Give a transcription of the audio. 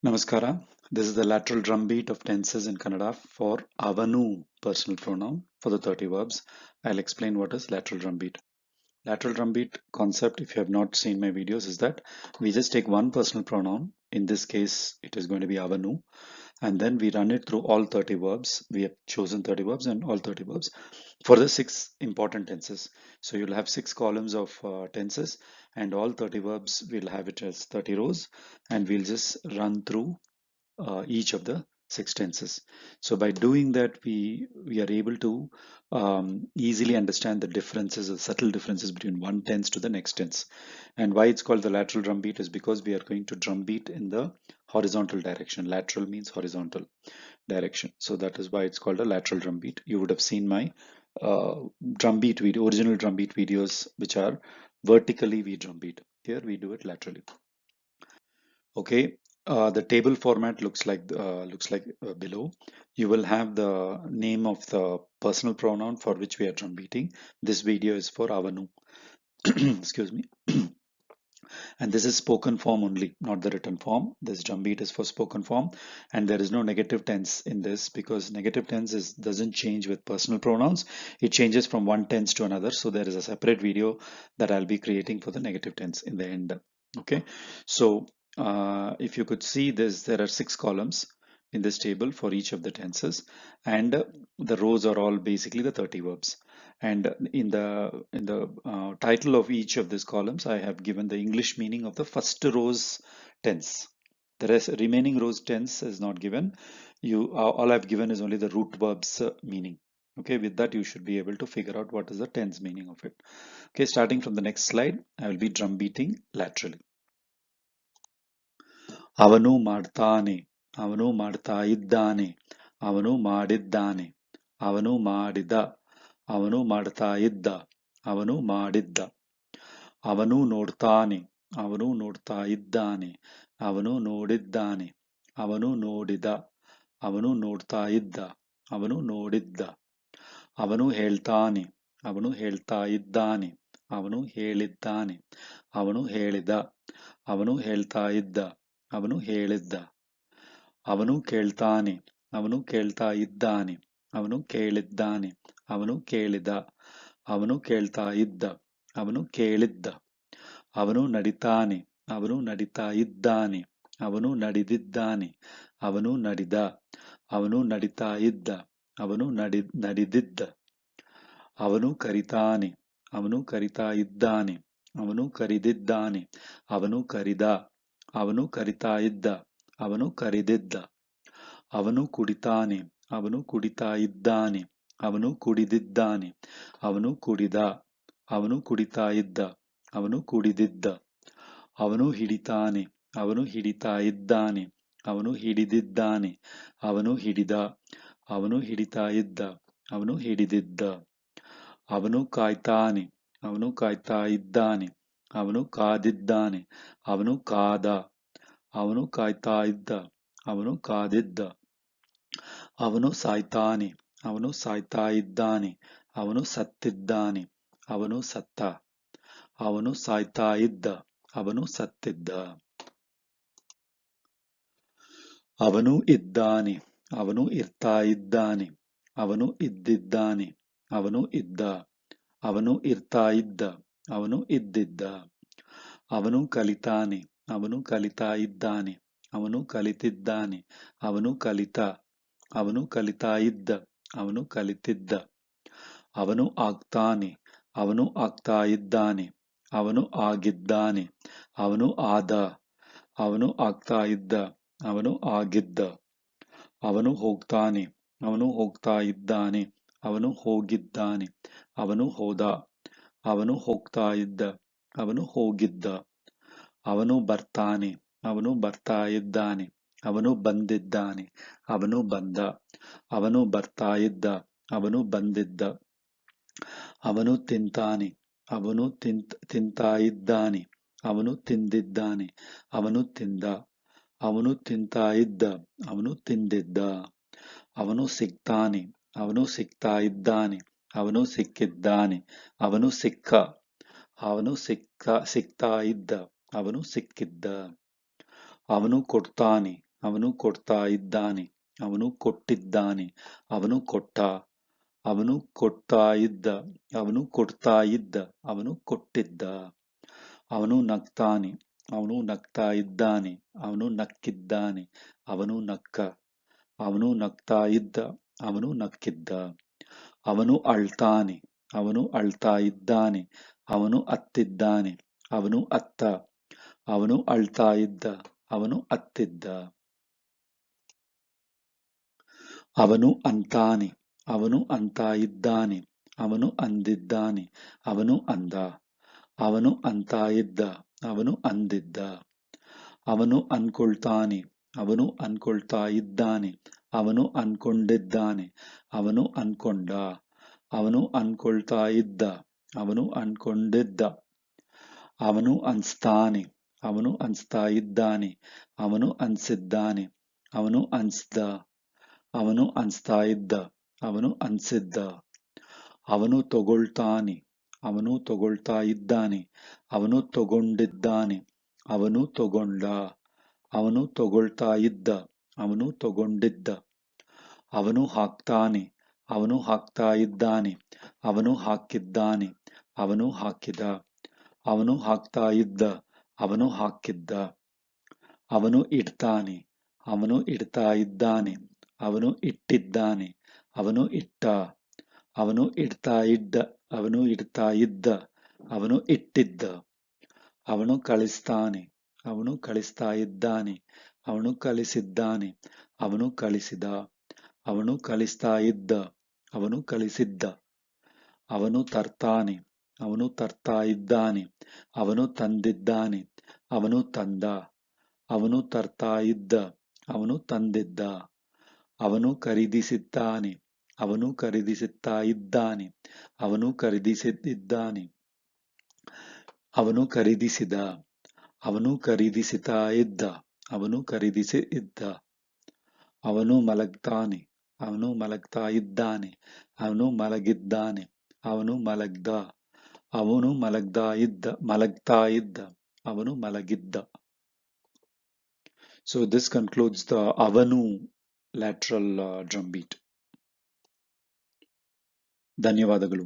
Namaskara. This is the lateral drum beat of tenses in Kannada for avanu personal pronoun for the 30 verbs. I'll explain what is lateral drum beat. Lateral drum beat concept, if you have not seen my videos, is that we just take one personal pronoun. In this case, it is going to be avanu, and then we run it through all 30 verbs. We have chosen 30 verbs and all 30 verbs for the 6 important tenses. So you'll have 6 columns of tenses, and all 30 verbs will have it as 30 rows, and we'll just run through each of the 6 tenses. So by doing that, we are able to easily understand the differences, the subtle differences between one tense to the next tense. And why it's called the lateral drum beat is because we are going to drum beat in the horizontal direction. Lateral means horizontal direction. So that is why it's called a lateral drum beat. You would have seen my drum beat video, original drum beat videos, which are vertically we drum beat. Here we do it laterally. Okay, the table format looks like below. You will have the name of the personal pronoun for which we are drum beating. This video is for avanu. Excuse me. And this is spoken form only, not the written form. This drum beat is for spoken form, and there is no negative tense in this because negative tense doesn't change with personal pronouns. It changes from one tense to another. So there is a separate video that I'll be creating for the negative tense in the end. Okay, so if you could see this, there are 6 columns in this table for each of the tenses, and the rows are all basically the 30 verbs. And in the title of each of these columns, I have given the English meaning of the first row's tense. The remaining row's tense is not given. All I've given is only the root verbs meaning. Okay, with that you should be able to figure out what is the tense meaning of it. Okay, starting from the next slide, I will be drum beating laterally. ಅವನು ಮಾಡ್ತಾನೆ, ಅವನು ಮಾಡ್ತಾ ಇದ್ದಾನೆ, ಅವನು ಮಾಡಿದ್ದಾನೆ, ಅವನು ಮಾಡಿದ, ಅವನು ಮಾಡ್ತಾ ಇದ್ದ, ಅವನು ಮಾಡಿದ್ದ, ಅವನು ನೋಡ್ತಾನೆ, ಅವನು ನೋಡ್ತಾ ಇದ್ದಾನೆ, ಅವನು ನೋಡಿದ್ದಾನೆ, ಅವನು ನೋಡಿದ, ಅವನು ನೋಡ್ತಾ ಇದ್ದ, ಅವನು ನೋಡಿದ್ದ, ಅವನು ಹೇಳ್ತಾನೆ, ಅವನು ಹೇಳ್ತಾ ಇದ್ದಾನೆ, ಅವನು ಹೇಳಿದ್ದಾನೆ, ಅವನು ಹೇಳಿದ, ಅವನು ಹೇಳ್ತಾ ಇದ್ದ, ಅವನು ಹೇಳಿದ್ದ, ಅವನು ಕೇಳ್ತಾನೆ, ಅವನು ಕೇಳ್ತಾ ಇದ್ದಾನೆ, ಅವನು ಕೇಳಿದ್ದಾನೆ, ಅವನು ಕೇಳಿದ, ಅವನು ಕೇಳ್ತಾ ಇದ್ದ, ಅವನು ಕೇಳಿದ್ದ, ಅವನು ನಡಿತಾನೆ, ಅವನು ನಡಿತಾ ಇದ್ದಾನೆ, ಅವನು ನಡೆದಿದ್ದಾನೆ, ಅವನು ನಡೆದ, ಅವನು ನಡಿತಾ ಇದ್ದ, ಅವನು ನಡೆದಿದ್ದ, ಅವನು ಕರಿತಾನೆ, ಅವನು ಕರಿತಾ ಇದ್ದಾನೆ, ಅವನು ಕರೆದಿದ್ದಾನೆ, ಅವನು ಕರಿದ, ಅವನು ಕರಿತಾ ಇದ್ದ, ಅವನು ಕರೆದಿದ್ದ, ಅವನು ಕುಡಿತಾನೆ, ಅವನು ಕುಡಿತಾ ಇದ್ದಾನೆ, ಅವನು ಕುಡಿದಿದ್ದಾನೆ, ಅವನು ಕುಡಿದ, ಅವನು ಕುಡಿತಾ ಇದ್ದ, ಅವನು ಕುಡಿದಿದ್ದ, ಅವನು ಹಿಡಿತಾನೆ, ಅವನು ಹಿಡಿತಾ ಇದ್ದಾನೆ, ಅವನು ಹಿಡಿದಿದ್ದಾನೆ, ಅವನು ಹಿಡಿದ, ಅವನು ಹಿಡಿತಾ ಇದ್ದ, ಅವನು ಹಿಡಿದಿದ್ದ, ಅವನು ಕಾಯ್ತಾನೆ, ಅವನು ಕಾಯ್ತಾ ಇದ್ದಾನೆ, ಅವನು ಕಾದಿದ್ದಾನೆ, ಅವನು ಕಾದ, ಅವನು ಕಾಯ್ತಾ ಇದ್ದ, ಅವನು ಕಾದಿದ್ದ, ಅವನು ಸಾಯ್ತಾನೆ, ಅವನು ಸಾಯ್ತಾ ಇದ್ದಾನೆ, ಅವನು ಸತ್ತಿದ್ದಾನೆ, ಅವನು ಸತ್ತ, ಅವನು ಸಾಯ್ತಾ ಇದ್ದ, ಅವನು ಸತ್ತಿದ್ದ, ಅವನು ಇದ್ದಾನೆ, ಅವನು ಇರ್ತಾ ಇದ್ದಾನೆ, ಅವನು ಇದ್ದಿದ್ದಾನೆ, ಅವನು ಇದ್ದ, ಅವನು ಇರ್ತಾ ಇದ್ದ, ಅವನು ಇದ್ದಿದ್ದ, ಅವನು ಕಲಿತಾನೆ, ಅವನು ಕಲಿತಾ ಇದ್ದಾನೆ, ಅವನು ಕಲಿತಿದ್ದಾನೆ, ಅವನು ಕಲಿತ, ಅವನು ಕಲಿತಾ ಇದ್ದ, ಅವನು ಕಲಿತಿದ್ದ, ಅವನು ಆಗ್ತಾನೆ, ಅವನು ಆಗ್ತಾ ಇದ್ದಾನೆ, ಅವನು ಆಗಿದ್ದಾನೆ, ಅವನು ಆದ, ಅವನು ಆಗ್ತಾ ಇದ್ದ, ಅವನು ಆಗಿದ್ದ, ಅವನು ಹೋಗ್ತಾನೆ, ಅವನು ಹೋಗ್ತಾ ಇದ್ದಾನೆ, ಅವನು ಹೋಗಿದ್ದಾನೆ, ಅವನು ಹೋದ, ಅವನು ಹೋಗ್ತಾ ಇದ್ದ, ಅವನು ಹೋಗಿದ್ದ, ಅವನು ಬರ್ತಾನೆ, ಅವನು ಬರ್ತಾ ಇದ್ದಾನೆ, ಅವನು ಬಂದಿದ್ದಾನೆ, ಅವನು ಬಂದ, ಅವನು ಬರ್ತಾ ಇದ್ದ, ಅವನು ಬಂದಿದ್ದ, ಅವನು ತಿಂತಾನೆ, ಅವನು ತಿಂತಾ ಇದ್ದಾನೆ, ಅವನು ತಿಂದಿದ್ದಾನೆ, ಅವನು ತಿಂದ, ಅವನು ತಿಂತಾ ಇದ್ದ, ಅವನು ತಿಂದಿದ್ದ, ಅವನು ಸಿಗ್ತಾನೆ, ಅವನು ಸಿಗ್ತಾ ಇದ್ದಾನೆ, ಅವನು ಸಿಕ್ಕಿದ್ದಾನೆ, ಅವನು ಸಿಕ್ಕ, ಅವನು ಸಿಗ್ತಾ ಇದ್ದ, ಅವನು ಸಿಕ್ಕಿದ್ದ, ಅವನು ಕೊಡ್ತಾನೆ, ಅವನು ಕೊಡ್ತಾ ಇದ್ದಾನೆ, ಅವನು ಕೊಟ್ಟಿದ್ದಾನೆ, ಅವನು ಕೊಟ್ಟ, ಅವನು ಕೊಡ್ತಾ ಇದ್ದ, ಅವನು ಕೊಡ್ತಾ ಇದ್ದ, ಅವನು ಕೊಟ್ಟಿದ್ದ. ಅವನು ನಗ್ತಾನೆ, ಅವನು ನಗ್ತಾ ಇದ್ದಾನೆ, ಅವನು ನಕ್ಕಿದ್ದಾನೆ, ಅವನು ನಕ್ಕ, ಅವನು ನಗ್ತಾ ಇದ್ದ, ಅವನು ನಕ್ಕಿದ್ದ. ಅವನು ಅಳ್ತಾನೆ, ಅವನು ಅಳ್ತಾ ಇದ್ದಾನೆ, ಅವನು ಅತ್ತಿದ್ದಾನೆ, ಅವನು ಅತ್ತ, ಅವನು ಅಳ್ತಾ ಇದ್ದ, ಅವನು ಅತ್ತಿದ್ದ. ಅವನು ಅಂತಾನೆ, ಅವನು ಅಂತ ಇದ್ದಾನೆ, ಅವನು ಅಂದಿದ್ದಾನೆ, ಅವನು ಅಂದ, ಅವನು ಅಂತ ಇದ್ದ, ಅವನು ಅಂದಿದ್ದ. ಅವನು ಅನ್ಕೊಳ್ತಾನೆ, ಅವನು ಅನ್ಕೊಳ್ತಾ ಇದ್ದಾನೆ, ಅವನು ಅನ್ಕೊಂಡಿದ್ದಾನೆ, ಅವನು ಅನ್ಕೊಂಡ, ಅವನು ಅನ್ಕೊಳ್ತಾ ಇದ್ದ, ಅವನು ಅನ್ಕೊಂಡಿದ್ದ. ಅವನು ಅನ್ಸ್ತಾನೆ, ಅವನು ಅನ್ಸ್ತಾ ಇದ್ದಾನೆ, ಅವನು ಅನ್ಸಿದ್ದಾನೆ, ಅವನು ಅನ್ಸ್ದ, ಅವನು ಅನ್ಸ್ತಾ ಇದ್ದ, ಅವನು ಅನ್ಸಿದ್ದ. ಅವನು ತಗೊಳ್ತಾನೆ, ಅವನು ತಗೊಳ್ತಾ ಇದ್ದಾನೆ, ಅವನು ತಗೊಂಡಿದ್ದಾನೆ, ಅವನು ತಗೊಂಡ, ಅವನು ತಗೊಳ್ತಾ ಇದ್ದ, ಅವನು ತಗೊಂಡಿದ್ದ. ಅವನು ಹಾಕ್ತಾನೆ, ಅವನು ಹಾಕ್ತಾ ಇದ್ದಾನೆ, ಅವನು ಹಾಕಿದ್ದಾನೆ, ಅವನು ಹಾಕಿದ, ಅವನು ಹಾಕ್ತಾ ಇದ್ದ, ಅವನು ಹಾಕಿದ್ದ. ಅವನು ಇಡ್ತಾನೆ, ಅವನು ಇಡ್ತಾ ಇದ್ದಾನೆ, ಅವನು ಇಟ್ಟಿದ್ದಾನೆ, ಅವನು ಇಟ್ಟ, ಅವನು ಇಡ್ತಾ ಇದ್ದ, ಅವನು ಇಡ್ತಾ ಇದ್ದ, ಅವನು ಇಟ್ಟಿದ್ದ. ಅವನು ಕಳಿಸ್ತಾನೆ, ಅವನು ಕಳಿಸ್ತಾ ಇದ್ದಾನೆ, ಅವನು ಕಳಿಸಿದ್ದಾನೆ, ಅವನು ಕಳಿಸಿದ, ಅವನು ಕಳಿಸ್ತಾ ಇದ್ದ, ಅವನು ಕಳಿಸಿದ್ದ. ಅವನು ತರ್ತಾನೆ, ಅವನು ತರ್ತಾ ಇದ್ದಾನೆ, ಅವನು ತಂದಿದ್ದಾನೆ, ಅವನು ತಂದ, ಅವನು ತರ್ತಾ ಇದ್ದ, ಅವನು ತಂದಿದ್ದ. ಅವನು ಖರೀದಿಸಿದ್ದಾನೆ, ಅವನು ಖರೀದಿಸುತ್ತಾ ಇದ್ದಾನೆ, ಅವನು ಖರೀದಿಸಿದ್ದಾನೆ, ಅವನು ಖರೀದಿಸಿದ, ಅವನು ಖರೀದಿಸುತ್ತಾ ಇದ್ದ, ಅವನು ಖರೀದಿಸಿ ಇದ್ದ. ಅವನು ಮಲಗ್ತಾನೆ, ಅವನು ಮಲಗ್ತಾ ಇದ್ದಾನೆ, ಅವನು ಮಲಗಿದ್ದಾನೆ, ಅವನು ಮಲಗ್ದ, ಅವನು ಮಲಗ್ತಾ ಇದ್ದ, ಅವನು ಮಲಗಿದ್ದ. So this concludes the avanu lateral drum beat. ಧನ್ಯವಾದಗಳು.